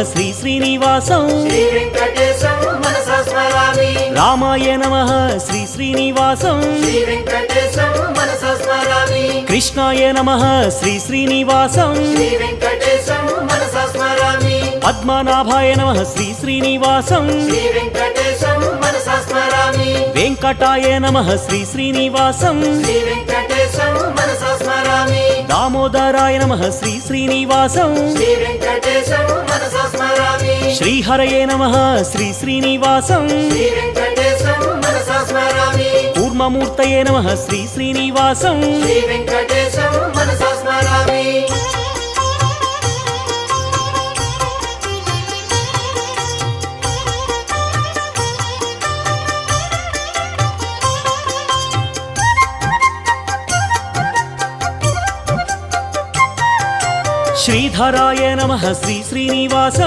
శ్రీ శ్రీనివాసం శ్రీ వెంకటేశం మనసా స్మరామి రామాయ నమః శ్రీ శ్రీనివాసం శ్రీ వెంకటేశం మనసా స్మరామి కృష్ణాయ నమః శ్రీ శ్రీనివాసం శ్రీ వెంకటేశం మనసా స్మరామి పద్మనాభాయ నమః శ్రీ శ్రీనివాసం శ్రీ వెంకటేశం మనసా స్మరామి వెంకటాయ నమః శ్రీ శ్రీనివాసం శ్రీ వెంకటేశం మనసా స్మరామి దామోదరాయ నమః శ్రీ శ్రీనివాసం శ్రీ వెంకటేశం మనసా స్మరామి శ్రీహరయే నమః శ్రీ శ్రీనివాసం శ్రీ వెంకటేశం మనసా స్మరామి కూర్మమూర్తయే నమః శ్రీ శ్రీనివాసం శ్రీ వెంకటేశం మనసా స్మరామి శ్రీధరాయ నమః శ్రీ శ్రీనివాసం